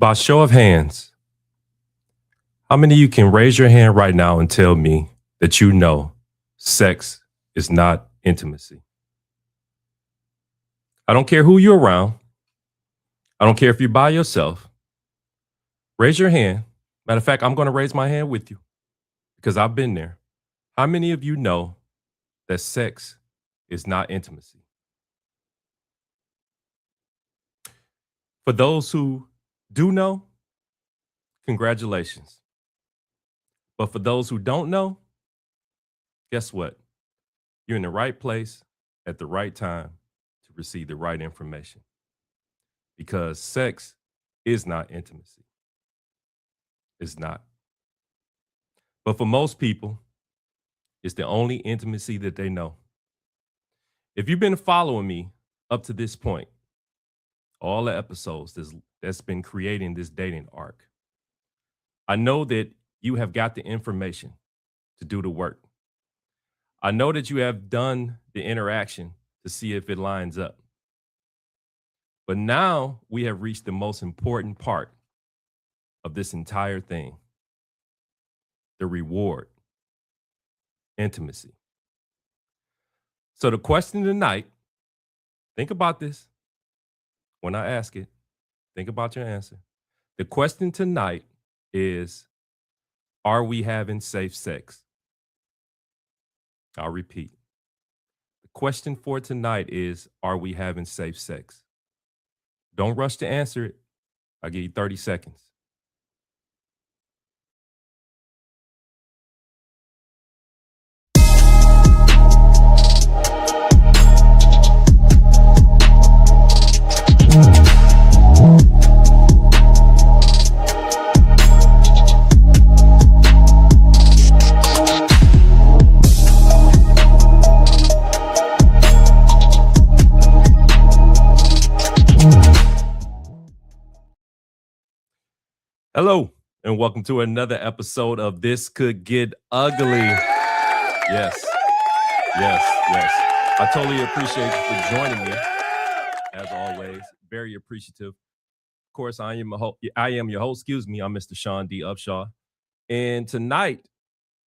By show of hands, how many of you can raise your hand right now and tell me that you know sex is not intimacy? I don't care who you're around. I don't care if you're by yourself. Raise your hand. Matter of fact, I'm going to raise my hand with you because I've been there. How many of you know that sex is not intimacy? For those who do know, congratulations. But for those who don't know, guess what? You're in the right place at the right time to receive the right information because sex is not intimacy. It's not. But for most people, it's the only intimacy that they know. If you've been following me up to this point, all the episodes that's been creating this dating arc, I know that you have got the information to do the work. I know that you have done the interaction to see if it lines up. But now we have reached the most important part of this entire thing, the reward, intimacy. So the question tonight, think about this. When I ask it, think about your answer. The question tonight is, are we having safe sex? I'll repeat. The question for tonight is, are we having safe sex? Don't rush to answer it. I'll give you 30 seconds. Hello, and welcome to another episode of This Could Get Ugly. Yes, yes, yes. I totally appreciate you for joining me, as always. Very appreciative. Of course, I am your host, I'm Mr. Sean D. Upshaw. And tonight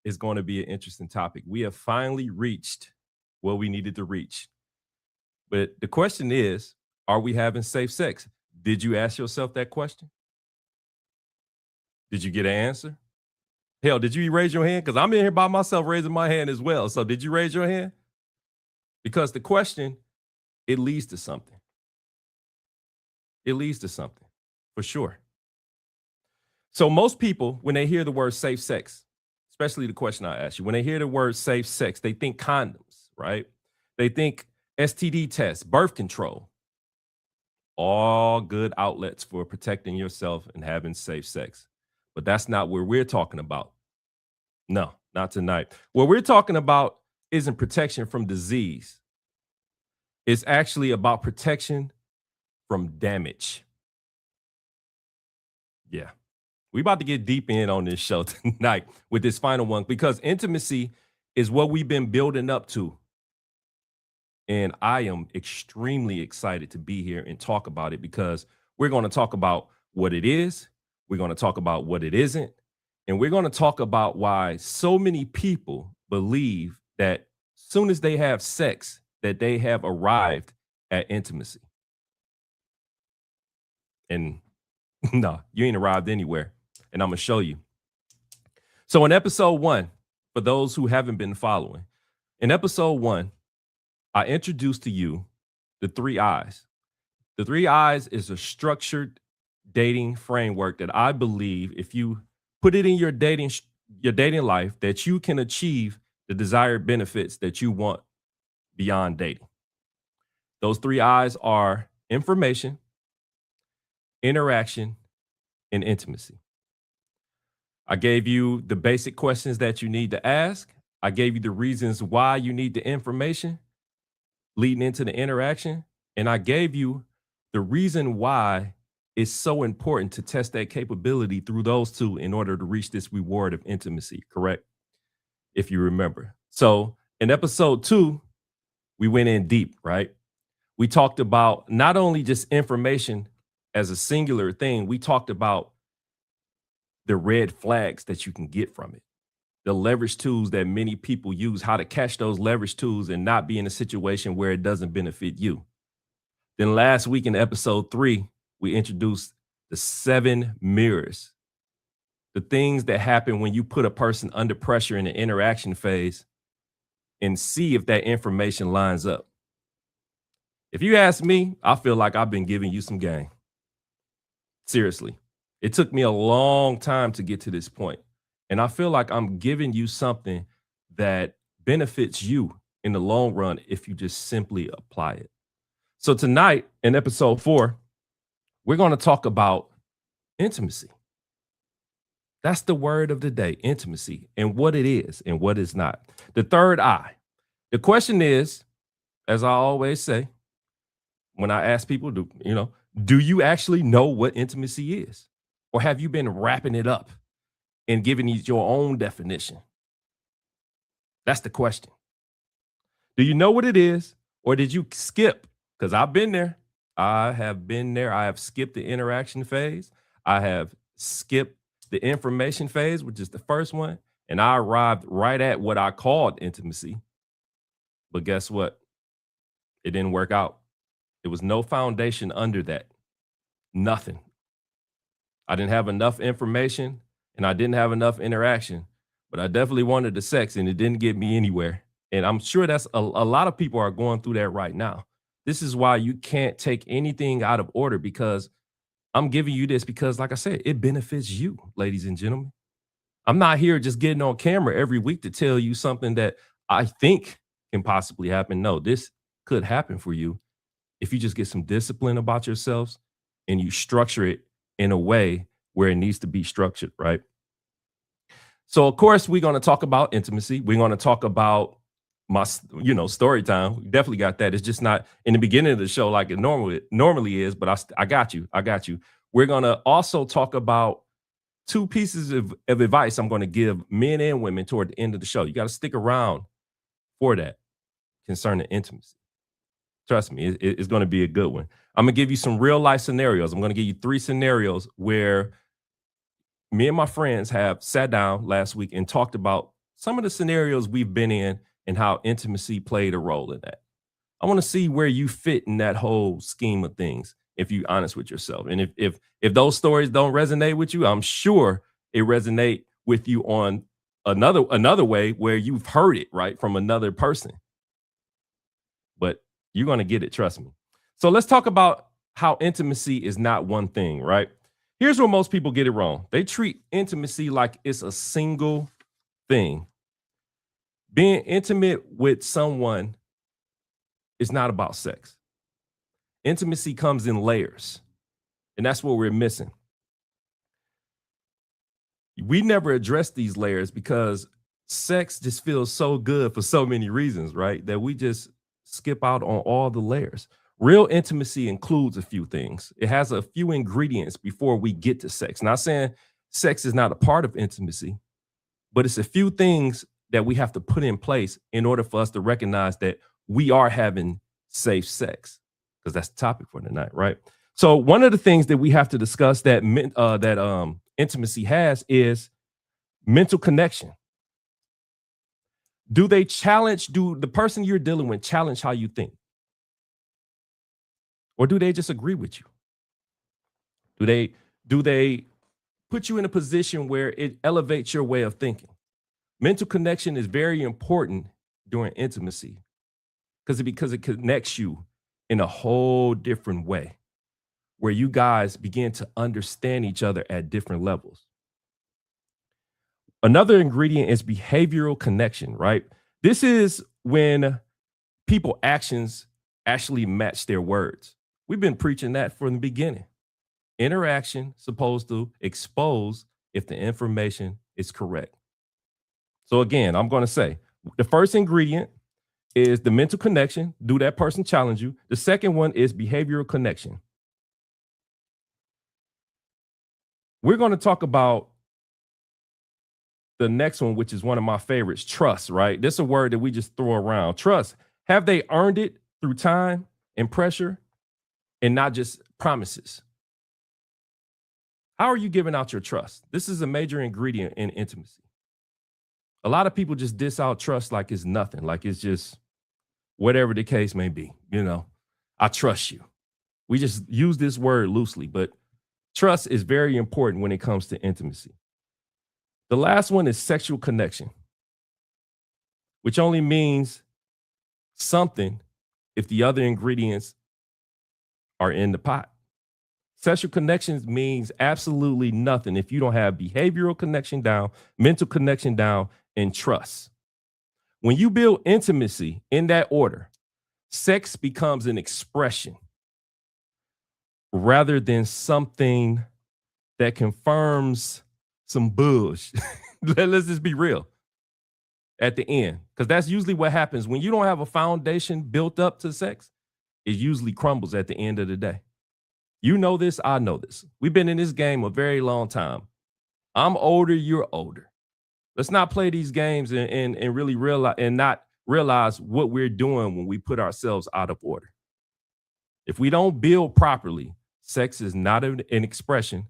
is going to be an interesting topic. We have finally reached what we needed to reach. But the question is, are we having safe sex? Did you ask yourself that question? Did you get an answer? Hell, did you raise your hand? Because I'm in here by myself raising my hand as well. So did you raise your hand? Because the question, it leads to something. It leads to something, for sure. So most people, when they hear the word safe sex, especially the question I asked you, when they hear the word safe sex, they think condoms, right? They think STD tests, birth control. All good outlets for protecting yourself and having safe sex. But that's not what we're talking about. No, not tonight. What we're talking about isn't protection from disease. It's actually about protection from damage. Yeah. We're about to get deep in on this show tonight with this final one because intimacy is what we've been building up to. And I am extremely excited to be here and talk about it because we're going to talk about what it is. We're going to talk about what it isn't. And we're going to talk about why so many people believe that as soon as they have sex, that they have arrived at intimacy. And no, you ain't arrived anywhere. And I'm going to show you. So in episode 1, for those who haven't been following, in episode 1, I introduced to you the 3 I's. The 3 I's is a structured dating framework that I believe if you put it in your dating life, that you can achieve the desired benefits that you want beyond dating. Those 3 I's are information, interaction, and intimacy. I gave you the basic questions that you need to ask. I gave you the reasons why you need the information leading into the interaction. And I gave you the reason why it's so important to test that capability through those 2 in order to reach this reward of intimacy, correct? If you remember. So in episode 2, we went in deep, right? We talked about not only just information, as a singular thing, we talked about the red flags that you can get from it, the leverage tools that many people use, how to catch those leverage tools and not be in a situation where it doesn't benefit you. Then last week in episode 3, we introduced the 7 mirrors, the things that happen when you put a person under pressure in the interaction phase and see if that information lines up. If you ask me, I feel like I've been giving you some game. Seriously. It took me a long time to get to this point. And I feel like I'm giving you something that benefits you in the long run if you just simply apply it. So tonight in episode 4, we're going to talk about intimacy. That's the word of the day, intimacy, and what it is and what it's not. The third eye. The question is, as I always say, when I ask people, do you actually know what intimacy is? Or have you been wrapping it up and giving it your own definition? That's the question. Do you know what it is? Or did you skip? Because I've been there. I have been there. I have skipped the interaction phase. I have skipped the information phase, which is the first one. And I arrived right at what I called intimacy. But guess what? It didn't work out. There was no foundation under that. Nothing. I didn't have enough information and I didn't have enough interaction, but I definitely wanted the sex and it didn't get me anywhere. And I'm sure that's a lot of people are going through that right now. This is why you can't take anything out of order, because I'm giving you this because, like I said, it benefits you, ladies and gentlemen. I'm not here just getting on camera every week to tell you something that I think can possibly happen. No, this could happen for you if you just get some discipline about yourselves and you structure it in a way where it needs to be structured, right? So, of course, we're going to talk about intimacy. We're going to talk about my, story time. We definitely got that. It's just not in the beginning of the show like it normally is, but I got you. We're going to also talk about 2 pieces of advice I'm going to give men and women toward the end of the show. You got to stick around for that concerning intimacy. Trust me, it's going to be a good one. I'm going to give you some real life scenarios. I'm going to give you 3 scenarios where me and my friends have sat down last week and talked about some of the scenarios we've been in and how intimacy played a role in that. I want to see where you fit in that whole scheme of things, if you're honest with yourself. And if those stories don't resonate with you, I'm sure it resonate with you on another way where you've heard it, right, from another person. But you're going to get it, trust me. So let's talk about how intimacy is not one thing, right? Here's where most people get it wrong. They treat intimacy like it's a single thing. Being intimate with someone is not about sex. Intimacy comes in layers, and that's what we're missing. We never address these layers because sex just feels so good for so many reasons, right? That we just skip out on all the layers. Real intimacy includes a few things. It has a few ingredients before we get to sex. Not saying sex is not a part of intimacy, but it's a few things that we have to put in place in order for us to recognize that we are having safe sex, because that's the topic for tonight, right? So one of the things that we have to discuss that intimacy has is mental connection. Do the person you're dealing with challenge how you think? Or do they just agree with you? Do they put you in a position where it elevates your way of thinking? Mental connection is very important during intimacy because it connects you in a whole different way, where you guys begin to understand each other at different levels. Another ingredient is behavioral connection, right? This is when people's actions actually match their words. We've been preaching that from the beginning. Interaction supposed to expose if the information is correct. So again, I'm going to say the first ingredient is the mental connection. Do that person challenge you? The second one is behavioral connection. We're going to talk about the next one, which is one of my favorites, trust, right? This is a word that we just throw around. Trust. Have they earned it through time and pressure and not just promises? How are you giving out your trust? This is a major ingredient in intimacy. A lot of people just diss out trust like it's nothing, like it's just whatever the case may be. I trust you. We just use this word loosely, but trust is very important when it comes to intimacy. The last one is sexual connection, which only means something if the other ingredients are in the pot. Sexual connections means absolutely nothing if you don't have behavioral connection down, mental connection down, and trust. When you build intimacy in that order, sex becomes an expression rather than something that confirms some bullshit. Let's just be real at the end, because that's usually what happens when you don't have a foundation built up to sex. It usually crumbles at the end of the day. You know this, I know this. We've been in this game a very long time. I'm older, you're older. Let's not play these games and really realize and not realize what we're doing when we put ourselves out of order. If we don't build properly, sex is not an expression.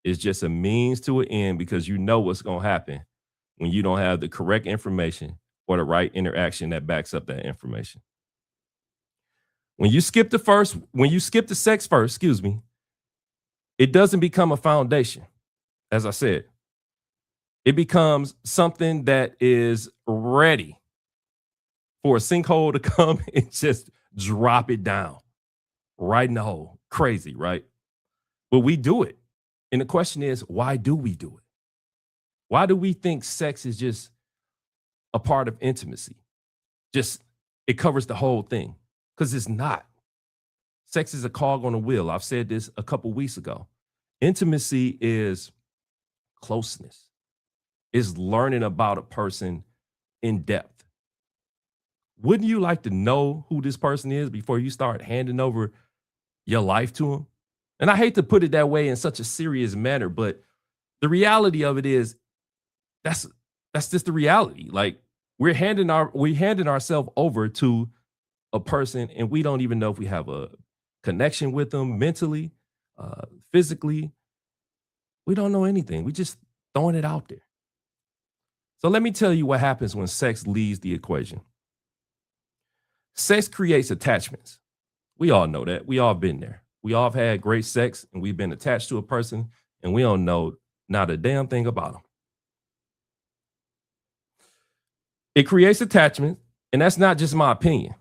It's just a means to an end, because you know what's going to happen when you don't have the correct information or the right interaction that backs up that information. When you skip the sex first, it doesn't become a foundation. As I said, it becomes something that is ready for a sinkhole to come and just drop it down right in the hole. Crazy, right? But we do it. And the question is, why do we do it? Why do we think sex is just a part of intimacy? Just it covers the whole thing. Because it's not. Sex is a cog on a wheel. I've said this a couple weeks ago. Intimacy is closeness, is learning about a person in depth. Wouldn't you like to know who this person is before you start handing over your life to them? And I hate to put it that way in such a serious manner, but the reality of it is that's just the reality. Like we're handing ourselves over to a person, and we don't even know if we have a connection with them mentally, physically. We don't know anything. We just throwing it out there. So let me tell you what happens when sex leaves the equation. Sex creates attachments. We all know that. We all been there. We all have had great sex, and we've been attached to a person, and we don't know not a damn thing about them. It creates attachment, and that's not just my opinion.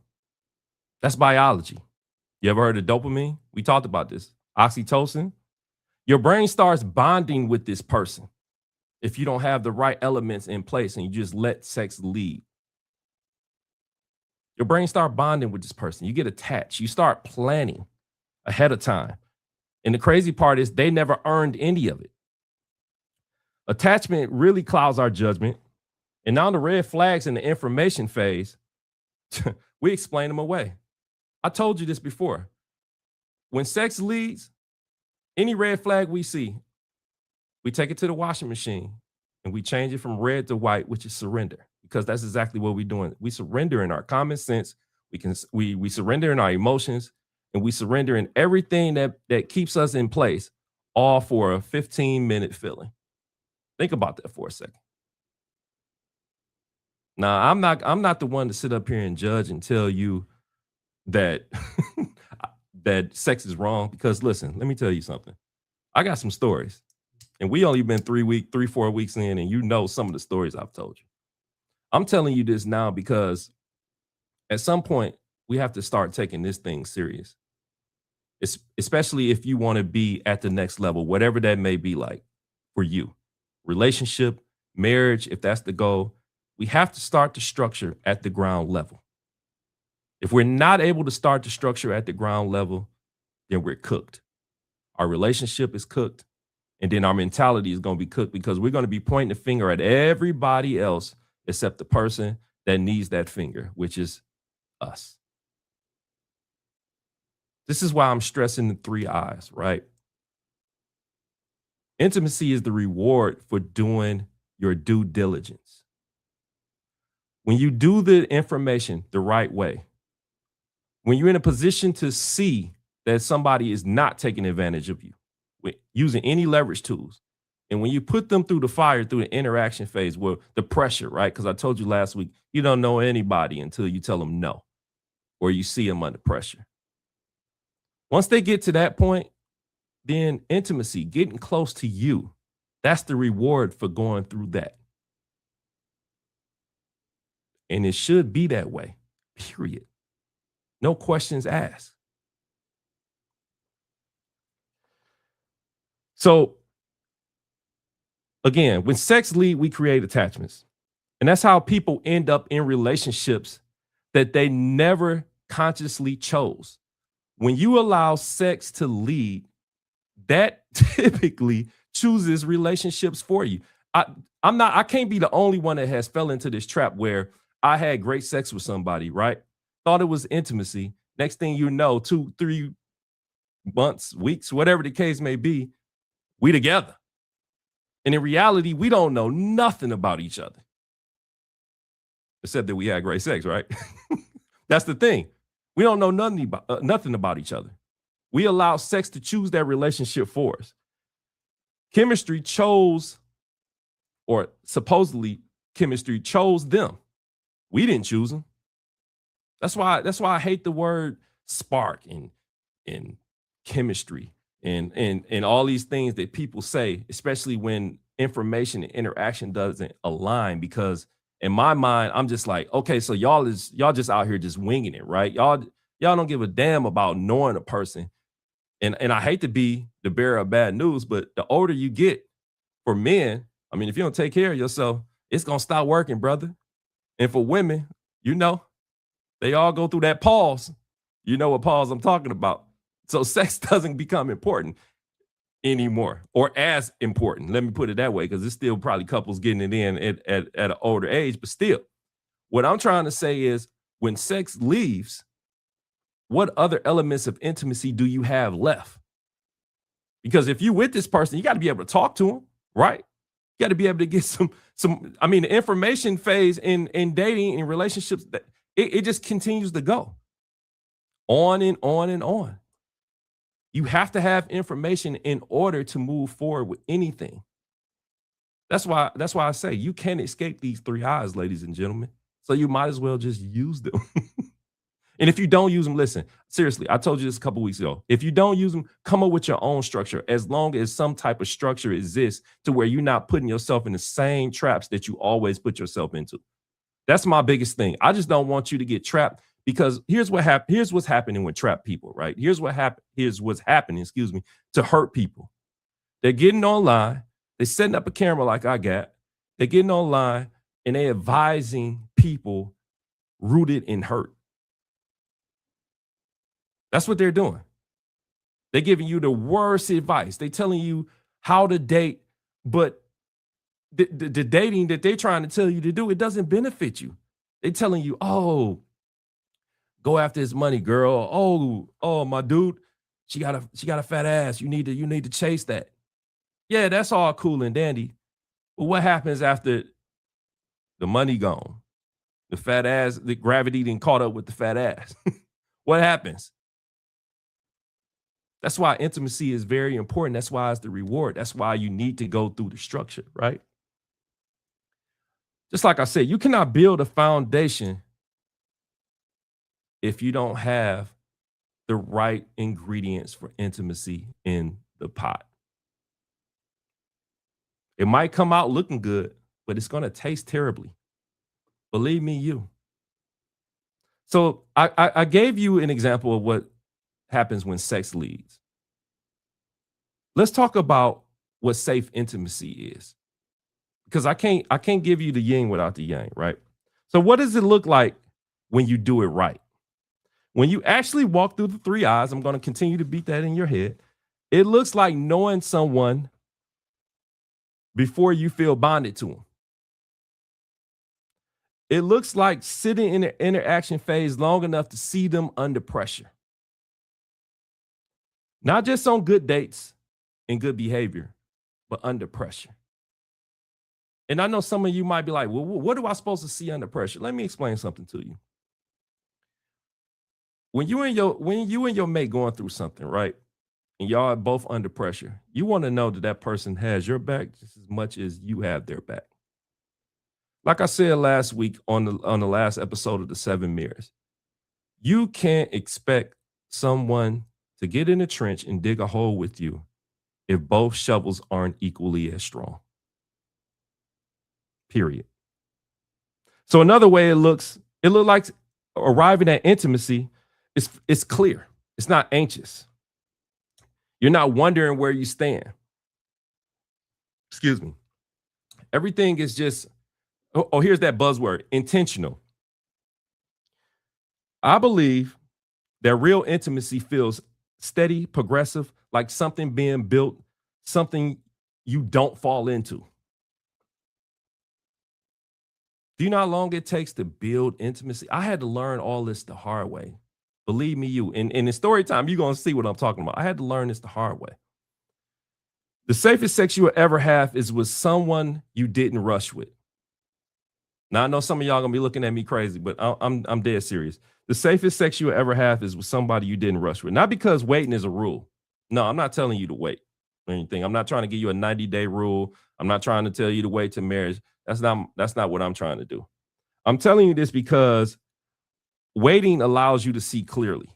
That's biology. You ever heard of dopamine? We talked about this. Oxytocin. Your brain starts bonding with this person if you don't have the right elements in place and you just let sex lead. Your brain starts bonding with this person. You get attached. You start planning ahead of time. And the crazy part is they never earned any of it. Attachment really clouds our judgment. And now the red flags in the information phase, we explain them away. I told you this before. When sex leads, any red flag we see, we take it to the washing machine and we change it from red to white, which is surrender, because that's exactly what we're doing. We surrender in our common sense. We surrender in our emotions, and we surrender in everything that keeps us in place, all for a 15-minute feeling. Think about that for a second. Now, I'm not the one to sit up here and judge and tell you that that sex is wrong, because listen, let me tell you something. I got some stories, and we only been 4 weeks in, and you know some of the stories I've told you. I'm telling you this now because at some point we have to start taking this thing serious. Especially if you want to be at the next level, whatever that may be like for you. Relationship, marriage, if that's the goal, we have to start the structure at the ground level. If we're not able to start the structure at the ground level, then we're cooked. Our relationship is cooked, and then our mentality is going to be cooked, because we're going to be pointing the finger at everybody else except the person that needs that finger, which is us. This is why I'm stressing the 3 I's, right? Intimacy is the reward for doing your due diligence. When you do the information the right way, when you're in a position to see that somebody is not taking advantage of you, using any leverage tools. And when you put them through the fire, through the interaction phase, well, the pressure, right? Because I told you last week, you don't know anybody until you tell them no or you see them under pressure. Once they get to that point, then intimacy, getting close to you, that's the reward for going through that. And it should be that way, period. No questions asked. So, again, when sex lead, we create attachments. And that's how people end up in relationships that they never consciously chose. When you allow sex to lead, that typically chooses relationships for you. I can't be the only one that has fell into this trap where I had great sex with somebody, right? Thought it was intimacy. Next thing you know, 2, 3 months, weeks, whatever the case may be, we together. And in reality, we don't know nothing about each other. Except that we had great sex, right? That's the thing. We don't know nothing about each other. We allow sex to choose that relationship for us. Chemistry chose, or supposedly chemistry chose them. We didn't choose them. That's why I hate the word spark and chemistry and all these things that people say, especially when information and interaction doesn't align. Because in my mind, I'm just like, okay, so y'all just out here just winging it, right? Y'all don't give a damn about knowing a person. And I hate to be the bearer of bad news, but the older you get, for men, I mean, if you don't take care of yourself, it's gonna stop working, brother. And for women, you know, they all go through that pause. You know what pause I'm talking about. So sex doesn't become important anymore, or as important. Let me put it that way, because there's still probably couples getting it in at an older age, but still, what I'm trying to say is when sex leaves, what other elements of intimacy do you have left? Because if you with this person, you got to be able to talk to them, right? You got to be able to get some. I mean, the information phase in dating and relationships, that it just continues to go on and on and on. You have to have information in order to move forward with anything. That's why I say you can't escape these 3 eyes, ladies and gentlemen. So you might as well just use them. And if you don't use them, listen, seriously, I told you this a couple weeks ago. If you don't use them, come up with your own structure, as long as some type of structure exists to where you're not putting yourself in the same traps that you always put yourself into. That's my biggest thing. I just don't want you to get trapped, because here's what's happening with trapped people, right? Here's what's happening, excuse me, to hurt people. They're getting online, they're setting up a camera like I got, they're getting online, and they're advising people rooted in hurt. That's what they're doing. They're giving you the worst advice. They're telling you how to date, but the dating that they're trying to tell you to do, it doesn't benefit you. They're telling you, oh, go after his money, girl. Oh, my dude, she got a fat ass. You need to chase that. Yeah, that's all cool and dandy. But what happens after the money gone? The fat ass, the gravity didn't caught up with the fat ass. What happens? That's why intimacy is very important. That's why it's the reward. That's why you need to go through the structure, right? Just like I said, you cannot build a foundation if you don't have the right ingredients for intimacy in the pot. It might come out looking good, but it's going to taste terribly. Believe me, you. So I gave you an example of what happens when sex leads. Let's talk about what safe intimacy is, because I can't give you the yin without the yang, right? So what does it look like when you do it right? When you actually walk through the 3 eyes, I'm going to continue to beat that in your head. It looks like knowing someone before you feel bonded to them. It looks like sitting in the interaction phase long enough to see them under pressure. Not just on good dates and good behavior, but under pressure. And I know some of you might be like, well, what am I supposed to see under pressure? Let me explain something to you. When you and your mate going through something, right? and y'all are both under pressure, you want to know that that person has your back just as much as you have their back. Like I said last week on the last episode of the Seven Mirrors, you can't expect someone to get in a trench and dig a hole with you if both shovels aren't equally as strong. Period. So another way it look like arriving at intimacy is clear. It's not anxious. You're not wondering where you stand. Excuse me. Everything is just, here's that buzzword, intentional. I believe that real intimacy feels steady, progressive, like something being built, something you don't fall into. Do you know how long it takes to build intimacy? I had to learn all this the hard way. Believe me, you. And in story time, you're going to see what I'm talking about. I had to learn this the hard way. The safest sex you will ever have is with someone you didn't rush with. Now, I know some of y'all going to be looking at me crazy, but I'm dead serious. The safest sex you will ever have is with somebody you didn't rush with. Not because waiting is a rule. No, I'm not telling you to wait or anything. I'm not trying to give you a 90-day rule. I'm not trying to tell you to wait to marriage. That's not what I'm trying to do. I'm telling you this because waiting allows you to see clearly.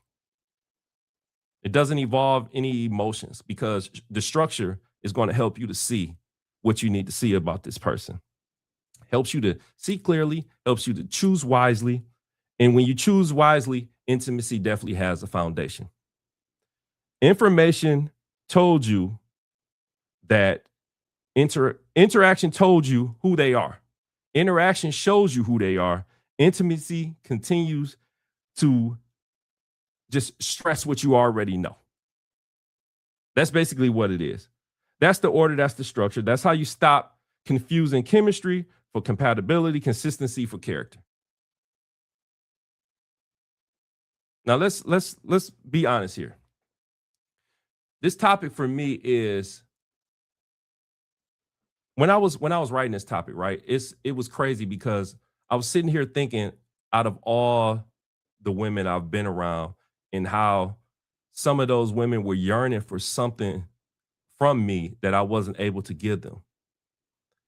It doesn't involve any emotions because the structure is going to help you to see what you need to see about this person. Helps you to see clearly, helps you to choose wisely. And when you choose wisely, intimacy definitely has a foundation. Information told you that interaction told you who they are. Interaction shows you who they are. Intimacy continues to just stress what you already know. That's basically what it is. That's the order, that's the structure. That's how you stop confusing chemistry for compatibility, consistency for character. Now let's be honest here. This topic for me is when I was writing this topic, right? It was crazy because I was sitting here thinking out of all the women I've been around and how some of those women were yearning for something from me that I wasn't able to give them.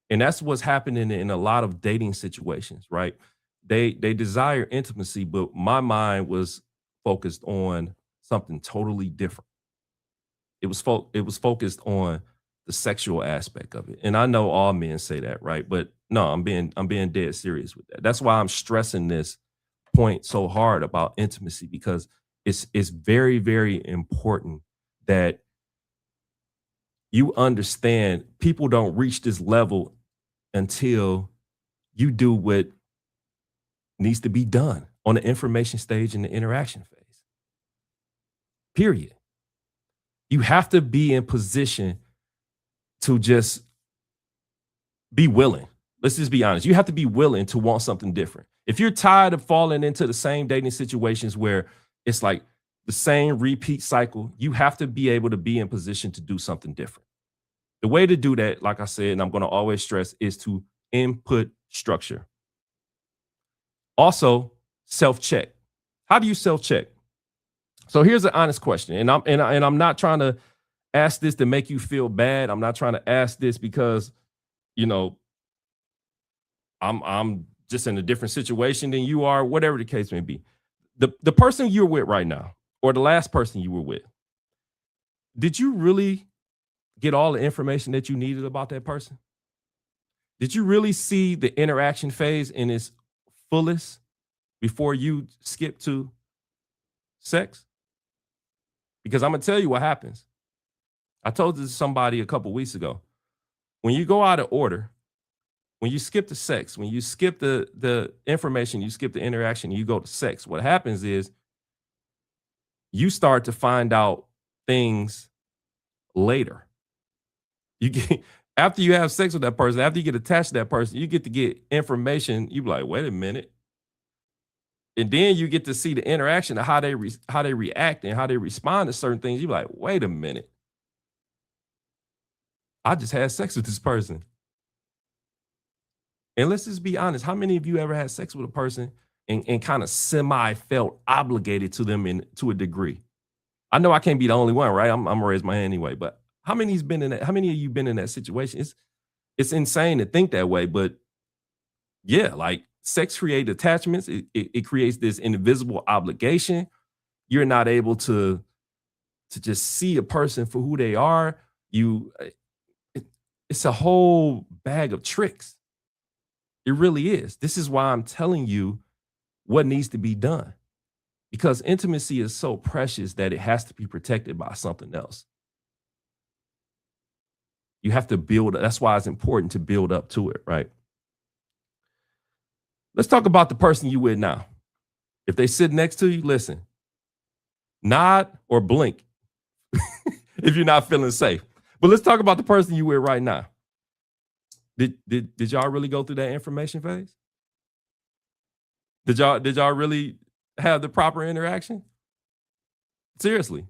And that's what's happening in a lot of dating situations, right? They desire intimacy, but my mind was focused on something totally different. It was focused on the sexual aspect of it. And I know all men say that, right? But no, I'm being dead serious with that. That's why I'm stressing this point so hard about intimacy because it's very, very important that you understand people don't reach this level until you do what needs to be done on the information stage and the interaction phase. Period. You have to be in position to just be willing. Let's just be honest. You have to be willing to want something different. If you're tired of falling into the same dating situations where it's like the same repeat cycle, you have to be able to be in position to do something different. The way to do that, like I said, and I'm going to always stress, is to input structure. Also, self-check. How do you self-check? So here's an honest question, and I'm not trying to ask this to make you feel bad. I'm not trying to ask this because, you know, I'm just in a different situation than you are, whatever the case may be. The person you're with right now, or the last person you were with, did you really get all the information that you needed about that person? Did you really see the interaction phase in its fullest before you skip to sex? Because I'm gonna tell you what happens. I told this to somebody a couple weeks ago. When you go out of order, when you skip the sex, when you skip the information, you skip the interaction, you go to sex, what happens is you start to find out things later. You get after you have sex with that person, after you get attached to that person, you get to get information. You be like, wait a minute. And then you get to see the interaction of how they react and how they respond to certain things. You be like, wait a minute. I just had sex with this person. And let's just be honest. How many of you ever had sex with a person and kind of semi felt obligated to them to a degree? I know I can't be the only one, right? I'm gonna raise my hand anyway. But how many of you been in that situation? It's insane to think that way, but yeah, like sex create attachments. It creates this invisible obligation. You're not able to just see a person for who they are. You it, it's a whole bag of tricks. It really is. This is why I'm telling you what needs to be done, because intimacy is so precious that it has to be protected by something else. You have to build. That's why it's important to build up to it, right? Let's talk about the person you with now. If they sit next to you, listen, nod or blink if you're not feeling safe. But let's talk about the person you with right now. Did y'all really go through that information phase? Did y'all really have the proper interaction? Seriously.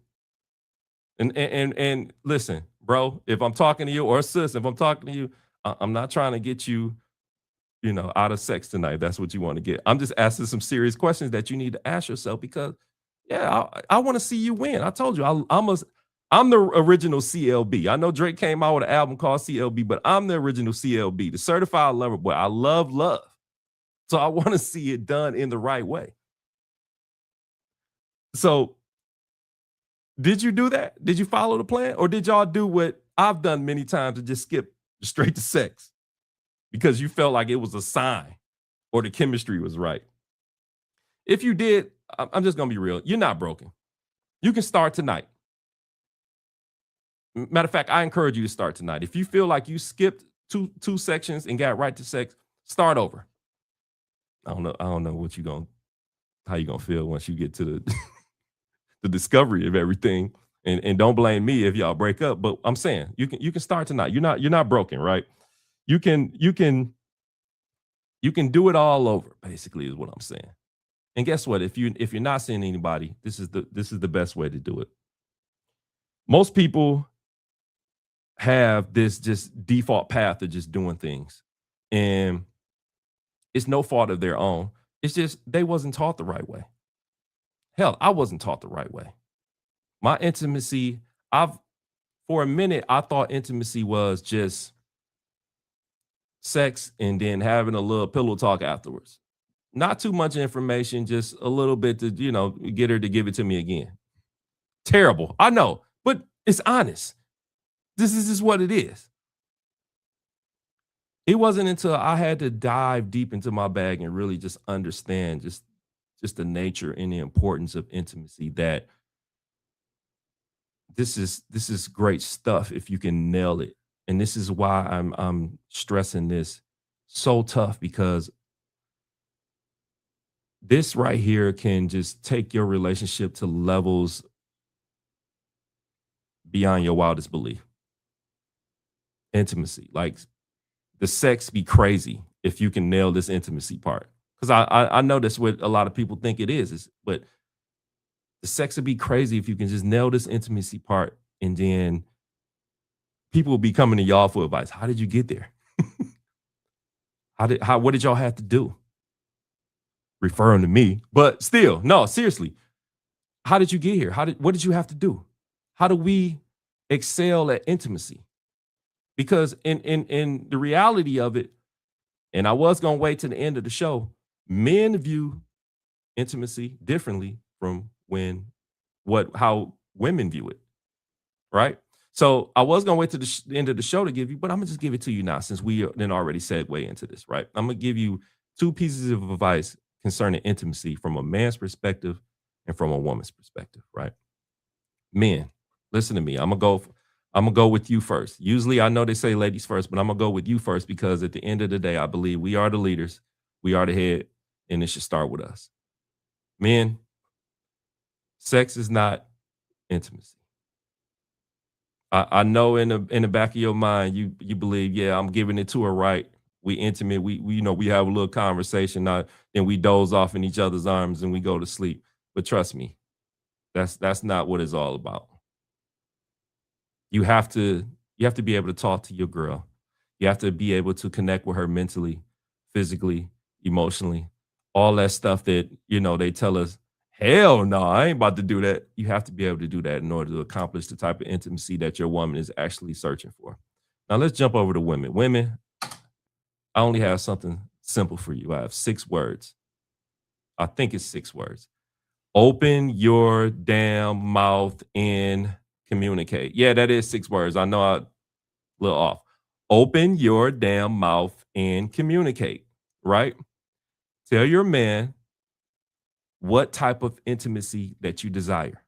And listen, bro, if I'm talking to you, or sis, if I'm talking to you, I'm not trying to get you, out of sex tonight. That's what you want to get. I'm just asking some serious questions that you need to ask yourself, because yeah, I want to see you win. I told you I'm the original CLB. I know Drake came out with an album called CLB, but I'm the original CLB, the certified lover boy. I love love. So I want to see it done in the right way. So did you do that? Did you follow the plan? Or did y'all do what I've done many times and just skip straight to sex because you felt like it was a sign or the chemistry was right? If you did, I'm just going to be real. You're not broken. You can start tonight. Matter of fact, I encourage you to start tonight. If you feel like you skipped two sections and got right to sex, start over. I don't know how you gonna feel once you get to the the discovery of everything. And don't blame me if y'all break up. But I'm saying you can start tonight. You're not broken, right? You can do it all over, basically, is what I'm saying. And guess what? If you're not seeing anybody, this is the best way to do it. Most people have this just default path of just doing things. And it's no fault of their own. It's just they wasn't taught the right way. Hell, I wasn't taught the right way. My intimacy, I've for a minute, I thought intimacy was just sex and then having a little pillow talk afterwards. Not too much information, just a little bit to, get her to give it to me again. Terrible. I know, but it's honest. This is just what it is. It wasn't until I had to dive deep into my bag and really just understand just the nature and the importance of intimacy, that this is great stuff if you can nail it. And this is why I'm stressing this so tough, because this right here can just take your relationship to levels beyond your wildest belief. Intimacy, like the sex be crazy if you can nail this intimacy part. Because I know that's what a lot of people think it is, but the sex would be crazy if you can just nail this intimacy part, and then people will be coming to y'all for advice. How did you get there? What did y'all have to do? Referring to me, but still, no, seriously. How did you get here? What did you have to do? How do we excel at intimacy? Because in the reality of it, and I was gonna wait to the end of the show, men view intimacy differently from how women view it, right? So I was gonna wait to the end of the show to give you, but I'm gonna just give it to you now, since we then already segue into this, right? I'm gonna give you two pieces of advice concerning intimacy from a man's perspective and from a woman's perspective, right? Men, listen to me. I'm gonna go with you first. Usually I know they say ladies first, but I'm gonna go with you first, because at the end of the day, I believe we are the leaders, we are the head, and it should start with us. Men, sex is not intimacy. I know in the back of your mind, you believe, yeah, I'm giving it to her right. We intimate, we have a little conversation, then we doze off in each other's arms and we go to sleep. But trust me, that's not what it's all about. You have to you have to be able to talk to your girl. You have to be able to connect with her mentally, physically, emotionally, all that stuff that they tell us. Hell no, I ain't about to do that. You have to be able to do that in order to accomplish the type of intimacy that your woman is actually searching for. Now let's jump over to women. Women, I only have something simple for you. I have 6 words. I think it's 6 words. Open your damn mouth and communicate. Yeah, that is 6 words. I know I a little off. Open your damn mouth and communicate, right? Tell your man what type of intimacy that you desire.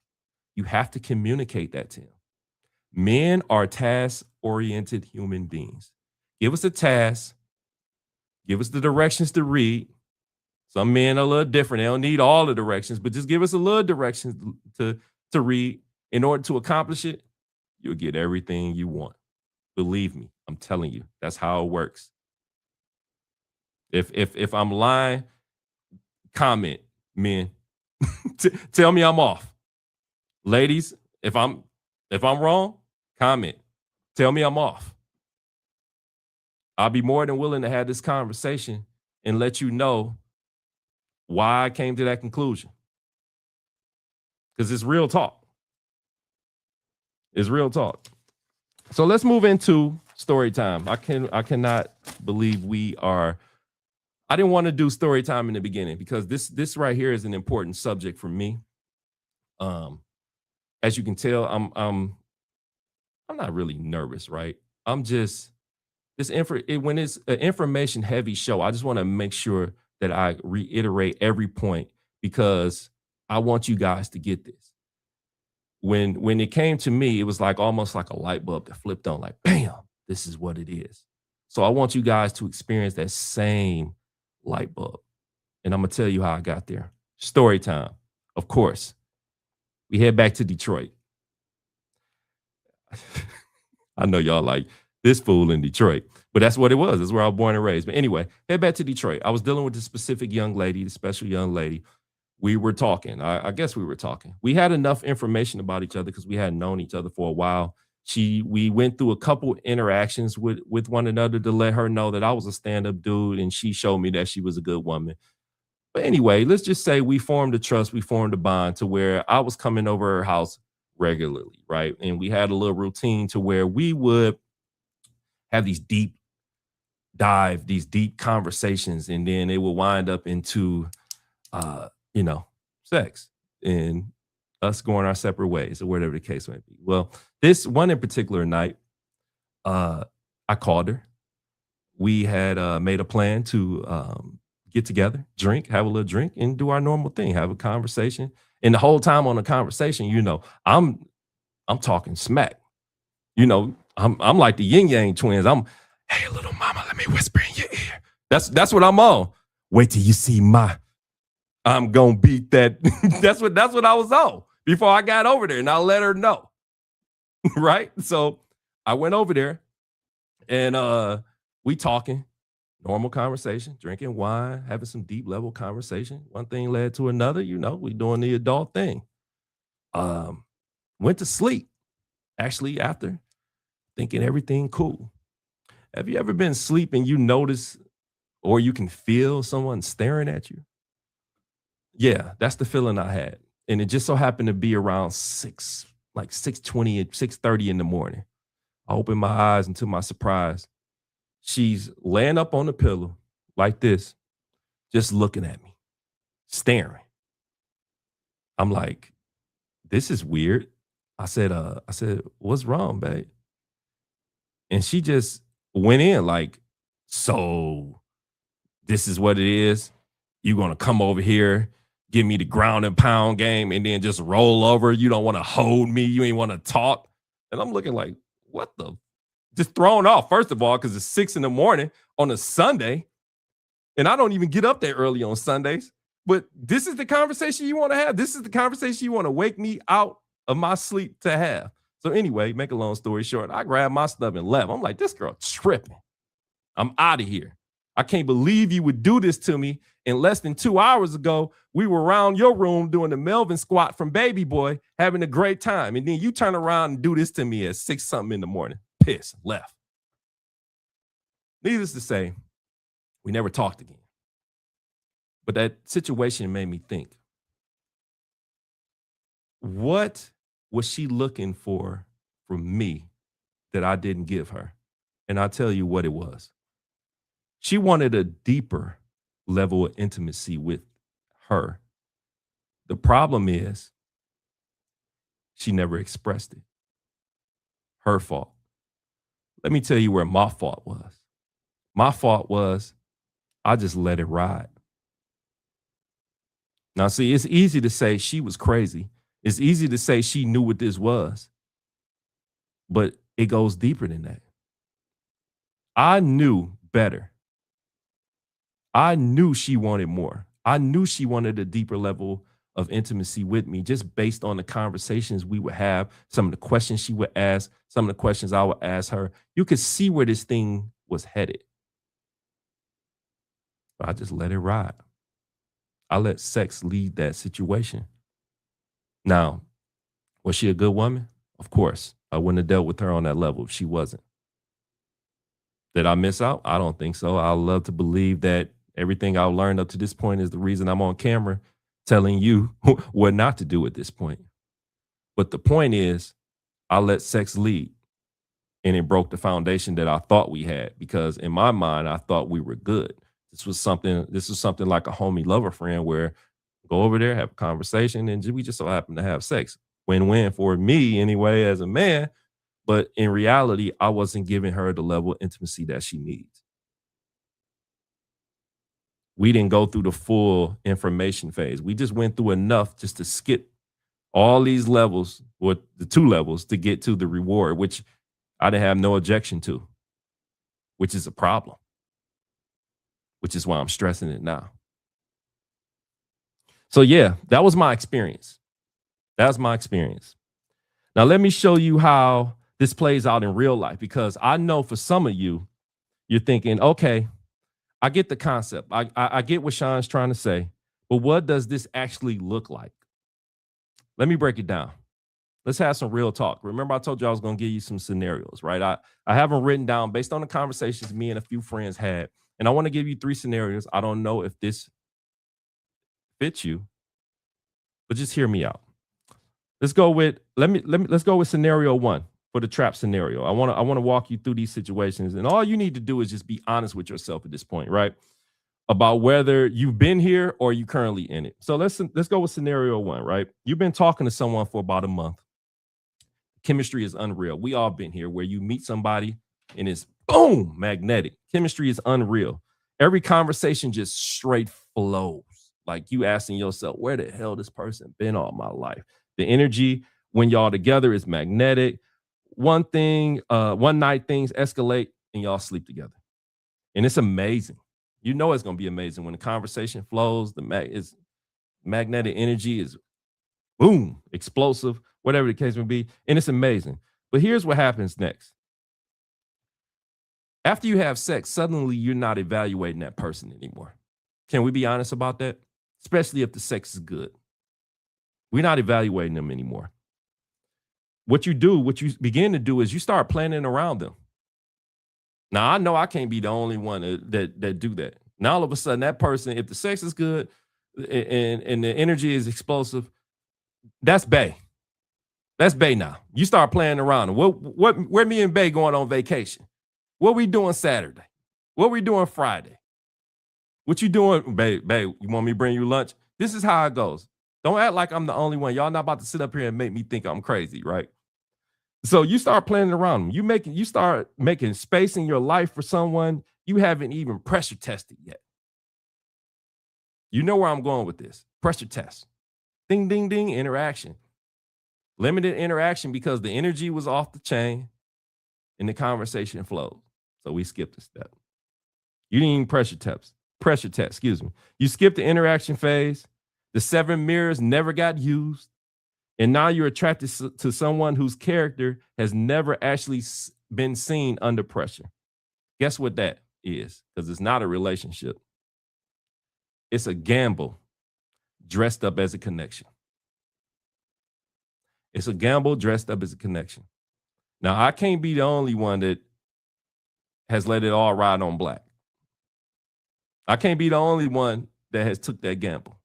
You have to communicate that to him. Men are task oriented human beings. Give us a task, give us the directions to read. Some men are a little different. They don't need all the directions, but just give us a little directions to read. In order to accomplish it, you'll get everything you want. Believe me, I'm telling you, that's how it works. If I'm lying, comment, men. Tell me I'm off. Ladies, if I'm wrong, comment. Tell me I'm off. I'll be more than willing to have this conversation and let you know why I came to that conclusion. Because it's real talk. It's real talk. So let's move into story time. I cannot believe we are. I didn't want to do story time in the beginning because this right here is an important subject for me. Um, as you can tell, I'm not really nervous, right? I'm just when it's an information heavy show, I just want to make sure that I reiterate every point because I want you guys to get this. When it came to me, it was like almost like a light bulb that flipped on, like, bam, this is what it is. So I want you guys to experience that same light bulb. And I'm gonna tell you how I got there. Story time. Of course. We head back to Detroit. I know y'all like this fool in Detroit, but that's what it was. That's where I was born and raised. But anyway, head back to Detroit. I was dealing with this specific young lady, the special young lady. We were talking. I guess we were talking. We had enough information about each other because we hadn't known each other for a while. We went through a couple interactions with one another to let her know that I was a stand-up dude, and she showed me that she was a good woman. But anyway, let's just say we formed a trust, we formed a bond to where I was coming over her house regularly, right? And we had a little routine to where we would have these deep conversations, and then it will wind up into you know, sex and us going our separate ways or whatever the case may be. Well, this one in particular night, I called her. We had made a plan to get together, drink, have a little drink, and do our normal thing, have a conversation. And the whole time on the conversation, I'm talking smack. I'm like the yin yang twins. Hey, little mama, let me whisper in your ear. That's what I'm on. Wait till you see I'm gonna beat that. that's what I was on before I got over there, and I let her know. Right. So I went over there and we talking, normal conversation, drinking wine, having some deep level conversation. One thing led to another, we doing the adult thing. Um, Went to sleep actually after thinking everything cool. Have you ever been asleep and you notice or you can feel someone staring at you? Yeah, that's the feeling I had. And it just so happened to be around 6:20, 6:30 in the morning. I opened my eyes, and to my surprise, she's laying up on the pillow like this, just looking at me, staring. I'm like, this is weird. I said, what's wrong, babe? And she just went in like, so this is what it is. You gonna come over here, give me the ground and pound game, and then just roll over. You don't want to hold me. You ain't want to talk. And I'm looking like, what the? Just thrown off, first of all, because it's 6 in the morning on a Sunday. And I don't even get up that early on Sundays. But this is the conversation you want to have. This is the conversation you want to wake me out of my sleep to have. So anyway, make a long story short, I grabbed my stuff and left. I'm like, this girl tripping. I'm out of here. I can't believe you would do this to me. And less than 2 hours ago, we were around your room doing the Melvin squat from Baby Boy, having a great time. And then you turn around and do this to me at 6 something in the morning. Pissed, left. Needless to say, we never talked again. But that situation made me think, What was she looking for from me that I didn't give her? And I'll tell you what it was. She wanted a deeper level of intimacy with her. The problem is she never expressed it. Her fault. Let me tell you where my fault was. My fault was I just let it ride. Now, see, it's easy to say she was crazy. It's easy to say she knew what this was, but it goes deeper than that. I knew better. I knew she wanted more. I knew she wanted a deeper level of intimacy with me just based on the conversations we would have, some of the questions she would ask, some of the questions I would ask her. You could see where this thing was headed. But I just let it ride. I let sex lead that situation. Now, was she a good woman? Of course. I wouldn't have dealt with her on that level if she wasn't. Did I miss out? I don't think so. I love to believe that everything I've learned up to this point is the reason I'm on camera telling you what not to do at this point. But the point is, I let sex lead and it broke the foundation that I thought we had because in my mind, I thought we were good. This was something like a homie lover friend where go over there, have a conversation, and we just so happen to have sex. Win-win for me anyway, as a man. But in reality, I wasn't giving her the level of intimacy that she needs. We didn't go through the full information phase. We just went through enough just to skip all these levels, or the two levels, to get to the reward, which I didn't have no objection to, which is a problem, which is why I'm stressing it now. So, yeah, that was my experience. That was my experience. Now, let me show you how this plays out in real life, because I know for some of you, you're thinking, okay, I get the concept. I get what Sean's trying to say, but what does this actually look like? Let me break it down. Let's have some real talk. Remember, I told you I was going to give you some scenarios, right? I have them written down based on the conversations me and a few friends had, and I want to give you 3 scenarios. I don't know if this fits you, but just hear me out. Let's go with scenario 1 for the trap scenario. I want to walk you through these situations, and all you need to do is just be honest with yourself at this point, right? About whether you've been here or you currently in it. So let's go with scenario 1, right? You've been talking to someone for about a month. Chemistry is unreal. We all been here where you meet somebody and it's boom, magnetic. Chemistry is unreal. Every conversation just straight flows. Like you asking yourself, where the hell this person been all my life? The energy when y'all together is magnetic. One night things escalate and y'all sleep together. And it's amazing. You know it's gonna be amazing when the conversation flows, magnetic energy is boom, explosive, whatever the case may be, and it's amazing. But here's what happens next. After you have sex, suddenly you're not evaluating that person anymore. Can we be honest about that? Especially if the sex is good. We're not evaluating them anymore. What you begin to do is you start planning around them. Now, I know I can't be the only one that do that. Now, all of a sudden, that person, if the sex is good and the energy is explosive, that's Bay. That's Bay now. You start playing around. Where me and Bay going on vacation? What we doing Saturday? What we doing Friday? What you doing, Bay? You want me to bring you lunch? This is how it goes. Don't act like I'm the only one. Y'all not about to sit up here and make me think I'm crazy, right? So you start planning around them. You start making space in your life for someone you haven't even pressure tested yet. You know where I'm going with this. Pressure test. Ding, ding, ding, interaction. Limited interaction because the energy was off the chain and the conversation flowed. So we skipped a step. You didn't even pressure test, excuse me. You skipped the interaction phase. The 7 mirrors never got used. And now you're attracted to someone whose character has never actually been seen under pressure. Guess what that is? Because it's not a relationship. It's a gamble dressed up as a connection. It's a gamble dressed up as a connection. Now, I can't be the only one that has let it all ride on black. I can't be the only one that has took that gamble.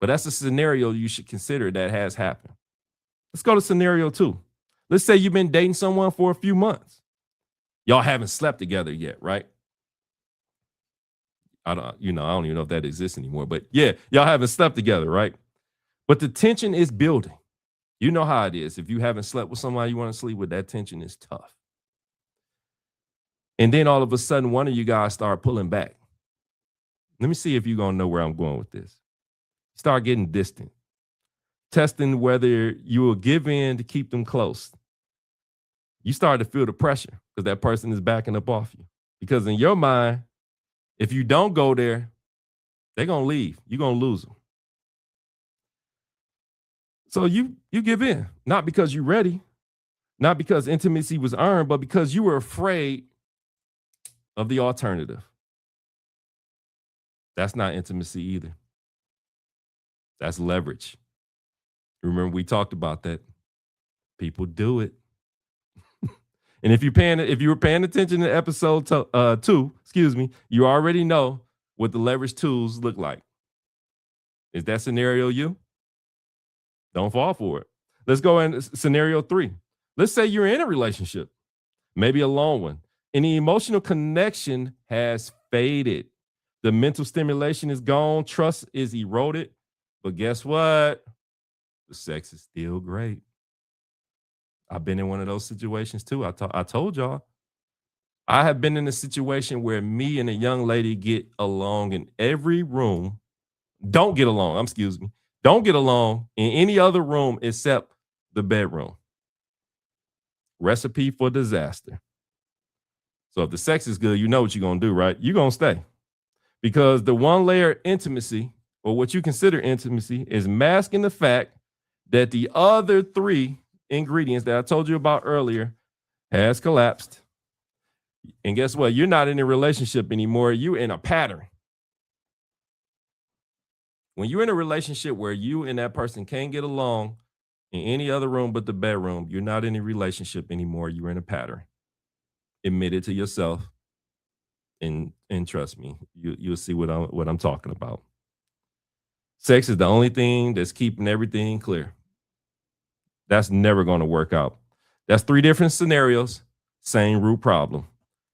But that's a scenario you should consider that has happened. Let's go to scenario 2. Let's say you've been dating someone for a few months. Y'all haven't slept together yet, right? I don't even know if that exists anymore, but yeah, y'all haven't slept together, right? But the tension is building. You know how it is. If you haven't slept with somebody you want to sleep with, that tension is tough. And then all of a sudden, one of you guys start pulling back. Let me see if you're going to know where I'm going with this. Start getting distant, testing whether you will give in to keep them close. You start to feel the pressure because that person is backing up off you. Because in your mind, if you don't go there, they're going to leave. You're going to lose them. So you give in, not because you're ready, not because intimacy was earned, but because you were afraid of the alternative. That's not intimacy either. That's leverage. Remember, we talked about that. People do it. And if you were paying attention to episode 2, you already know what the leverage tools look like. Is that scenario you? Don't fall for it. Let's go in scenario 3. Let's say you're in a relationship, maybe a long one, and the emotional connection has faded. The mental stimulation is gone. Trust is eroded. But guess what? The sex is still great. I've been in one of those situations too. I told y'all. I have been in a situation where me and a young lady get along in every room. Don't get along in any other room except the bedroom. Recipe for disaster. So if the sex is good, you know what you're going to do, right? You're going to stay. Because the one layer intimacy, or what you consider intimacy, is masking the fact that the other 3 ingredients that I told you about earlier has collapsed. And guess what? You're not in a relationship anymore. You're in a pattern. When you're in a relationship where you and that person can't get along in any other room but the bedroom, you're not in a relationship anymore. You're in a pattern. Admit it to yourself, and trust me, you'll see what I'm talking about. Sex is the only thing that's keeping everything clear. That's never going to work out. That's 3 different scenarios, same root problem.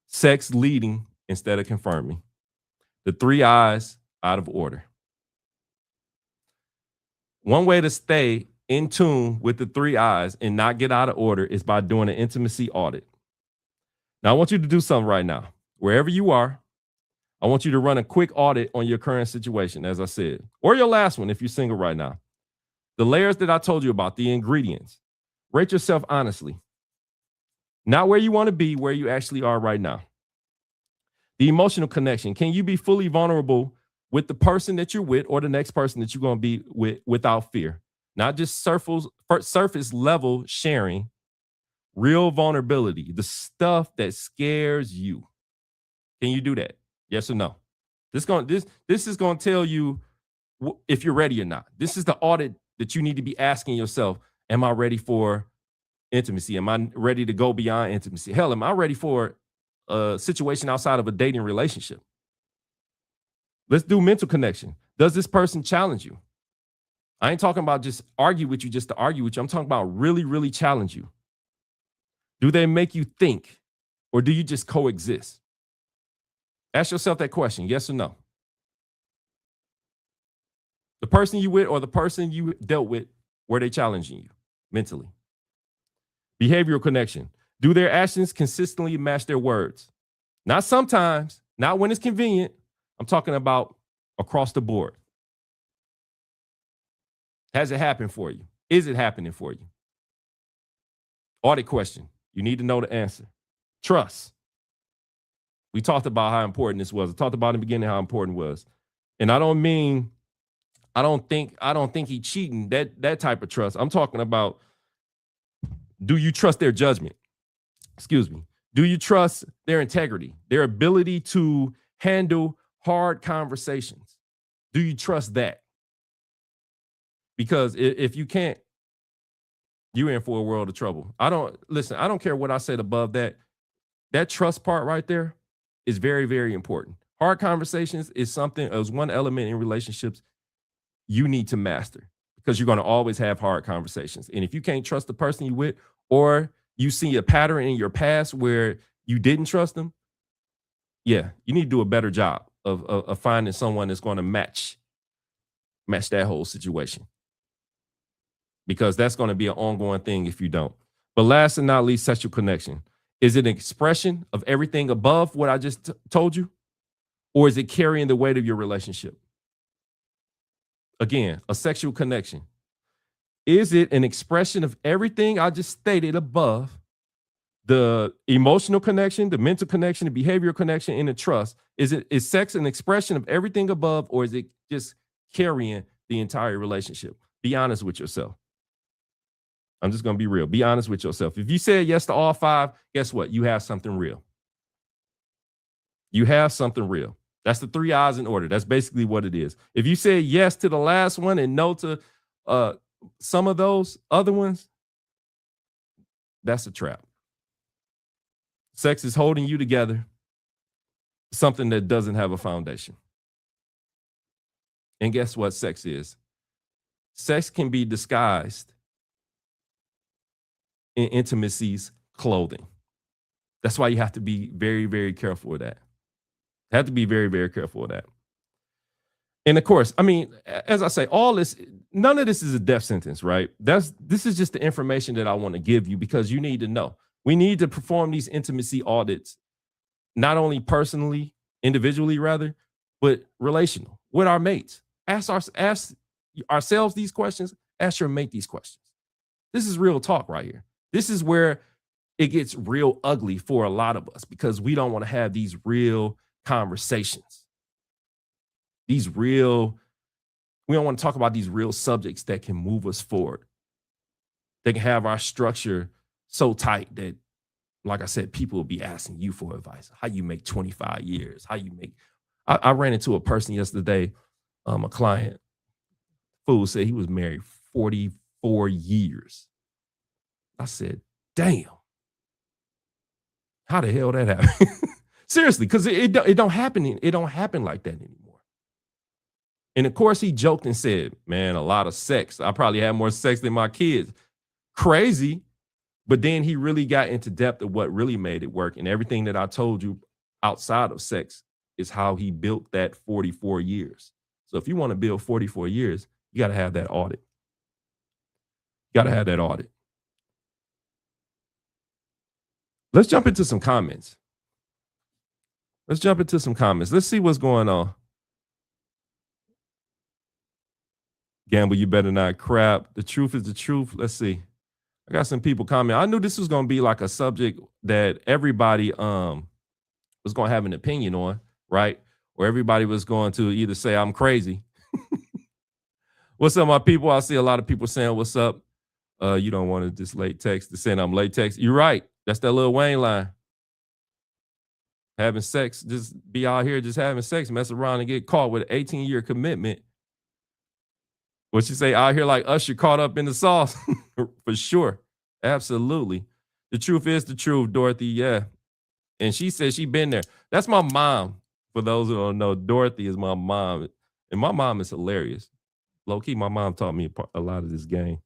Sex leading instead of confirming. The 3 eyes out of order. One way to stay in tune with the 3 eyes and not get out of order is by doing an intimacy audit. Now, I want you to do something right now. Wherever you are, I want you to run a quick audit on your current situation, as I said, or your last one if you're single right now. The layers that I told you about, the ingredients. Rate yourself honestly. Not where you want to be, where you actually are right now. The emotional connection. Can you be fully vulnerable with the person that you're with or the next person that you're going to be with without fear? Not just surface level sharing, real vulnerability, the stuff that scares you. Can you do that? Yes or no? This is going to tell you if you're ready or not. This is the audit that you need to be asking yourself. Am I ready for intimacy? Am I ready to go beyond intimacy? Hell, am I ready for a situation outside of a dating relationship? Let's do mental connection. Does this person challenge you? I ain't talking about just argue with you just to argue with you. I'm talking about really, really challenge you. Do they make you think, or do you just coexist? Ask yourself that question, yes or no. The person you with or the person you dealt with, were they challenging you mentally? Behavioral connection. Do their actions consistently match their words? Not sometimes, not when it's convenient. I'm talking about across the board. Has it happened for you? Is it happening for you? Audit question. You need to know the answer. Trust. We talked about how important this was. I talked about in the beginning how important it was. And I don't think he cheating, that type of trust. I'm talking about, do you trust their judgment? Excuse me. Do you trust their integrity, their ability to handle hard conversations? Do you trust that? Because if you can't, you're in for a world of trouble. I don't care what I said above that. That trust part right there is very, very important. Hard conversations is one element in relationships you need to master because you're going to always have hard conversations. And if you can't trust the person you with, or you see a pattern in your past where you didn't trust them, yeah, you need to do a better job of finding someone that's going to match that whole situation, because that's going to be an ongoing thing if you don't. But last and not least, sexual connection. Is it an expression of everything above what I just told you? Or is it carrying the weight of your relationship? Again, a sexual connection. Is it an expression of everything I just stated above? The emotional connection, the mental connection, the behavioral connection, and the trust. Is sex an expression of everything above, or is it just carrying the entire relationship? Be honest with yourself. I'm just going to be real. Be honest with yourself. If you said yes to all five, guess what? You have something real. You have something real. That's the 3 eyes in order. That's basically what it is. If you say yes to the last one and no to some of those other ones, that's a trap. Sex is holding you together, something that doesn't have a foundation. And guess what sex is? Sex can be disguised in intimacy's clothing. That's why you have to be very, very careful with that. Have to be very, very careful with that. And of course, I mean, as I say, all this, none of this is a death sentence, right? This is just the information that I want to give you because you need to know. We need to perform these intimacy audits, not only personally, individually rather, but relational with our mates. Ask ourselves these questions. Ask your mate these questions. This is real talk right here. This is where it gets real ugly for a lot of us because we don't want to have these real conversations. We don't want to talk about these real subjects that can move us forward. They can have our structure so tight that, like I said, people will be asking you for advice. How you make 25 years? I ran into a person yesterday, a client, fool said he was married 44 years. I said, damn. How the hell that happened? Seriously, because it don't happen. It don't happen like that anymore. And of course, he joked and said, man, a lot of sex. I probably had more sex than my kids. Crazy. But then he really got into depth of what really made it work. And everything that I told you outside of sex is how he built that 44 years. So if you want to build 44 years, you got to have that audit. You got to have that audit. Let's jump into some comments. Let's see what's going on. Gamble, you better not crap. The truth is the truth. Let's see. I got some people comment. I knew this was going to be like a subject that everybody was going to have an opinion on, right? Or everybody was going to either say I'm crazy. What's up, my people? I see a lot of people saying, what's up? You don't want to just late text. They're saying I'm late text. You're right. That's that Lil Wayne line. Having sex, just be out here just having sex, mess around and get caught with an 18-year commitment. What you say, out here like Usher caught up in the sauce? For sure. Absolutely. The truth is the truth, Dorothy. Yeah. And she said she been there. That's my mom. For those who don't know, Dorothy is my mom. And my mom is hilarious. Low-key, my mom taught me a lot of this game.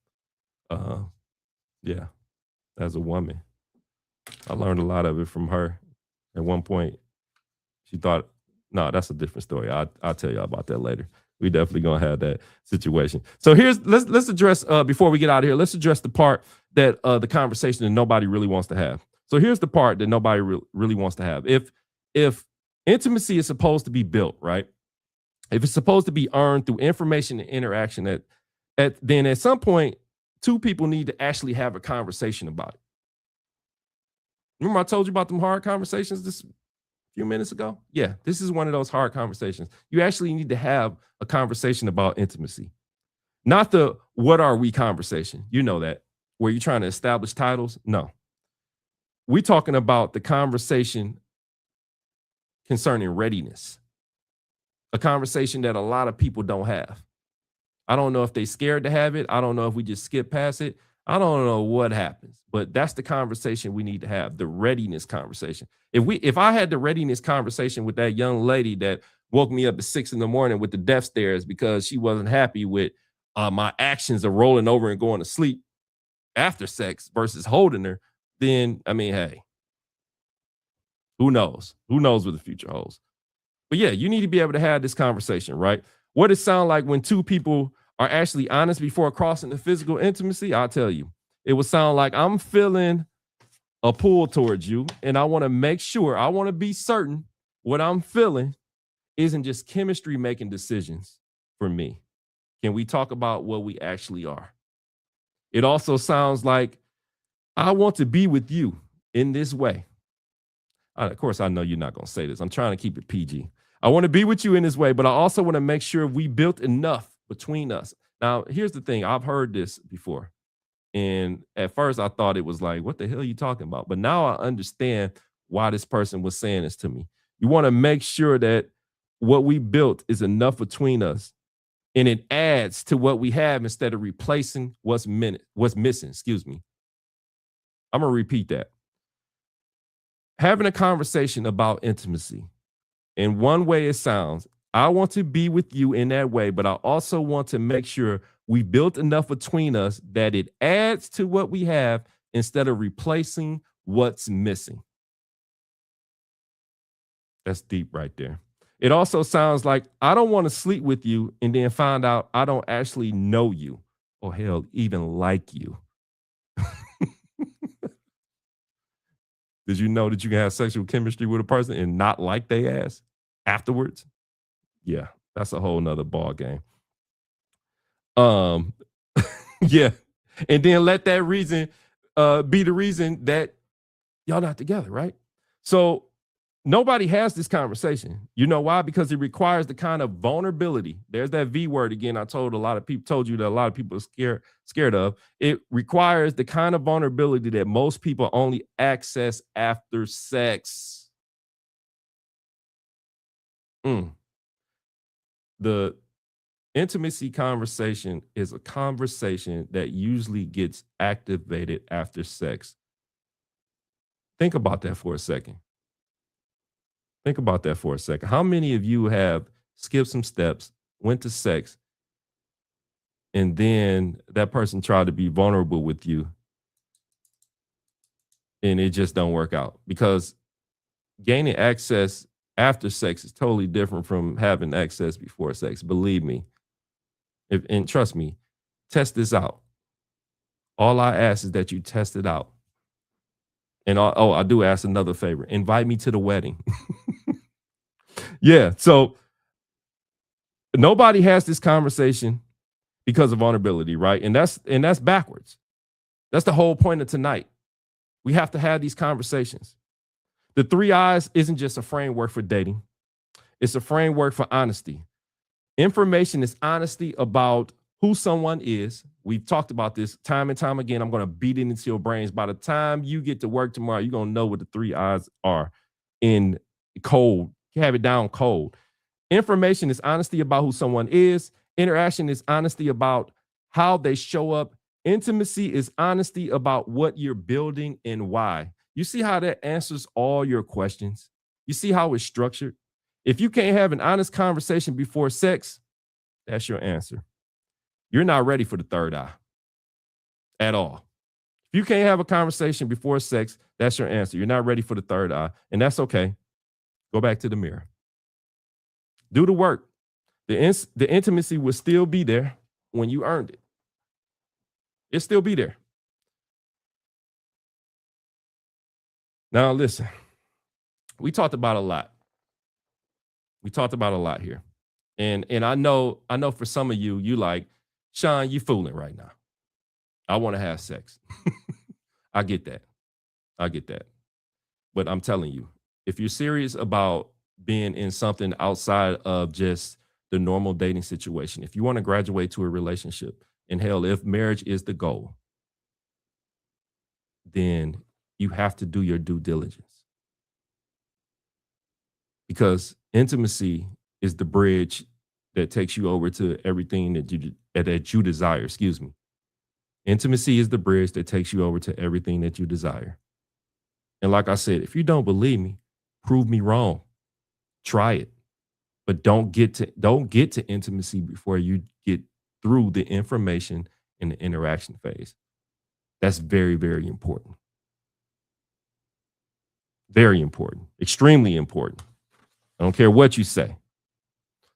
Yeah. As a woman. I learned a lot of it from her. At one point, she thought, no, that's a different story. I'll tell you about that later. We definitely gonna have that situation. So let's address before we get out of here. Let's address the part that the conversation that nobody really wants to have. So here's the part that nobody really wants to have. If intimacy is supposed to be built, right? If it's supposed to be earned through information and interaction, then at some point, two people need to actually have a conversation about it. Remember I told you about them hard conversations this few minutes ago? Yeah, this is one of those hard conversations. You actually need to have a conversation about intimacy. Not the what are we conversation. You know that, where you're trying to establish titles. No. We're talking about the conversation concerning readiness. A conversation that a lot of people don't have. I don't know if they're scared to have it. I don't know if we just skip past it. I don't know what happens, but that's the conversation we need to have, the readiness conversation. If I had the readiness conversation with that young lady that woke me up at 6 in the morning with the death stares because she wasn't happy with my actions of rolling over and going to sleep after sex versus holding her, then I mean, hey, who knows? Who knows what the future holds? But yeah, you need to be able to have this conversation, right? What it sound like when two people are actually honest before crossing the physical intimacy? I'll tell you. It would sound like I'm feeling a pull towards you, and I want to make sure, I want to be certain what I'm feeling isn't just chemistry making decisions for me. Can we talk about what we actually are? It also sounds like I want to be with you in this way. Of course, I know you're not going to say this. I'm trying to keep it PG. I want to be with you in this way, but I also want to make sure we built enough between us. Now, here's the thing. I've heard this before. And at first I thought it was like, what the hell are you talking about? But now I understand why this person was saying this to me. You want to make sure that what we built is enough between us and it adds to what we have instead of replacing what's missing. Excuse me. I'm going to repeat that. Having a conversation about intimacy. In one way it sounds, I want to be with you in that way, but I also want to make sure we built enough between us that it adds to what we have instead of replacing what's missing. That's deep right there. It also sounds like I don't want to sleep with you and then find out I don't actually know you or hell, even like you. Did you know that you can have sexual chemistry with a person and not like they ass afterwards? Yeah, that's a whole nother ball game. Yeah. And then let that reason be the reason that y'all not together, right? So nobody has this conversation. You know why? Because it requires the kind of vulnerability. There's that V word again. I told you that a lot of people are scared of. It requires the kind of vulnerability that most people only access after sex. The intimacy conversation is a conversation that usually gets activated after sex. Think about that for a second. Think about that for a second. How many of you have skipped some steps, went to sex, and then that person tried to be vulnerable with you and it just don't work out? Because gaining access after sex is totally different from having access before sex. Believe me. And trust me, test this out. All I ask is that you test it out. And I do ask another favor. Invite me to the wedding. Yeah. So nobody has this conversation because of vulnerability, right? And that's backwards. That's the whole point of tonight. We have to have these conversations. The 3 I's isn't just a framework for dating. It's a framework for honesty. Information is honesty about who someone is. We've talked about this time and time again. I'm going to beat it into your brains. By the time you get to work tomorrow, you're going to know what the 3 I's are in cold. You have it down cold. Information is honesty about who someone is. Interaction is honesty about how they show up. Intimacy is honesty about what you're building and why. You see how that answers all your questions? You see how it's structured? If you can't have an honest conversation before sex, that's your answer. You're not ready for the 3rd eye at all. If you can't have a conversation before sex, that's your answer. You're not ready for the 3rd eye, and that's okay. Go back to the mirror. Do the work. The intimacy will still be there when you earned it. It'll still be there. Now, listen, we talked about a lot. We talked about a lot here. And I know for some of you, you like, Sean, you fooling right now. I want to have sex. I get that. But I'm telling you, if you're serious about being in something outside of just the normal dating situation, if you want to graduate to a relationship, and hell, if marriage is the goal, then you have to do your due diligence. Because intimacy is the bridge that takes you over to everything that you desire. Excuse me. Intimacy is the bridge that takes you over to everything that you desire. And like I said, if you don't believe me, prove me wrong. Try it. but don't get to intimacy before you get through the information and the interaction phase. That's very, very important. Very important. Extremely important. I don't care what you say.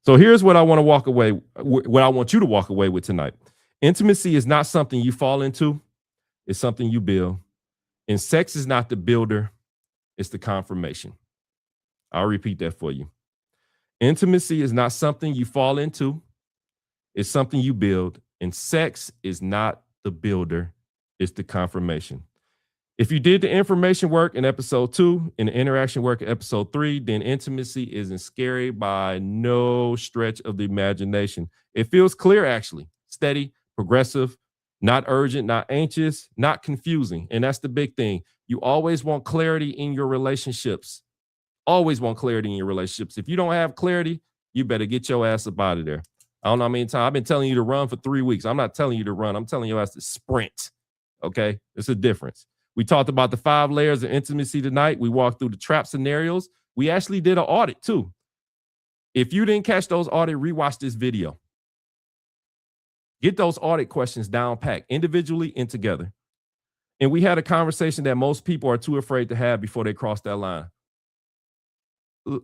So here's what I want to walk away, what I want you to walk away with tonight. Intimacy is not something you fall into, it's something you build. And sex is not the builder, it's the confirmation. I'll repeat that for you. Intimacy is not something you fall into, it's something you build. And sex is not the builder, it's the confirmation. If you did the information work in episode 2 and the interaction work in episode 3, then intimacy isn't scary by no stretch of the imagination. It feels clear, actually, steady, progressive, not urgent, not anxious, not confusing. And that's the big thing. You always want clarity in your relationships. Always want clarity in your relationships. If you don't have clarity, you better get your ass up out of there. I don't know how many times I've been telling you to run for 3 weeks. I'm not telling you to run. I'm telling you to sprint. Okay? It's a difference. We talked about the 5 layers of intimacy tonight. We walked through the trap scenarios. We actually did an audit too. If you didn't catch those audit, rewatch this video. Get those audit questions down packed individually and together. And we had a conversation that most people are too afraid to have before they cross that line.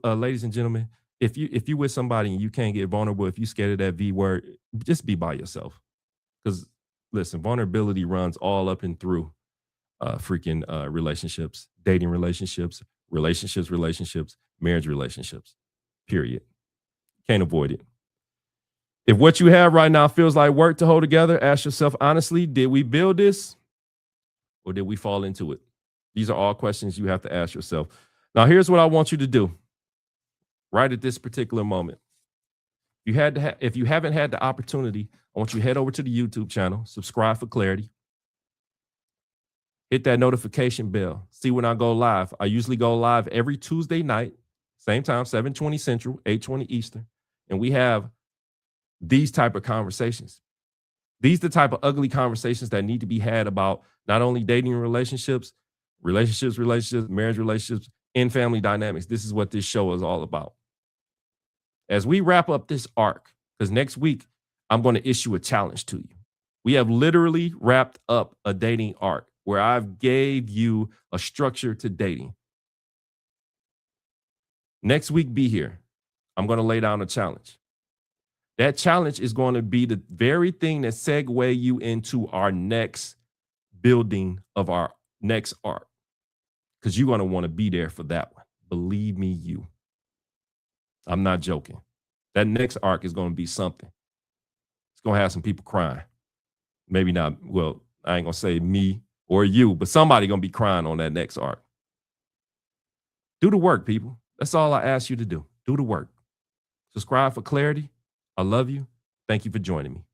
Ladies and gentlemen, if you with somebody and you can't get vulnerable, if you scared of that V word, just be by yourself. Because listen, vulnerability runs all up and through relationships, dating relationships, marriage relationships, period. Can't avoid it. If what you have right now feels like work to hold together, ask yourself honestly, did we build this or did we fall into it? These are all questions you have to ask yourself. Now, here's what I want you to do right at this particular moment. If you haven't had the opportunity, I want you to head over to the YouTube channel, subscribe for clarity. Hit that notification bell. See when I go live. I usually go live every Tuesday night, same time, 7:20 Central, 8:20 Eastern. And we have these type of conversations. These are the type of ugly conversations that need to be had about not only dating and relationships, marriage relationships, and family dynamics. This is what this show is all about. As we wrap up this arc, because next week, I'm going to issue a challenge to you. We have literally wrapped up a dating arc where I've gave you a structure to dating. Next week, be here. I'm going to lay down a challenge. That challenge is going to be the very thing that segue you into our next building of our next arc. Because you're going to want to be there for that one. Believe me, you. I'm not joking. That next arc is going to be something. It's going to have some people crying. Maybe not, well, I ain't going to say me or you, but somebody going to be crying on that next arc. Do the work, people. That's all I ask you to do. Do the work. Subscribe for clarity. I love you. Thank you for joining me.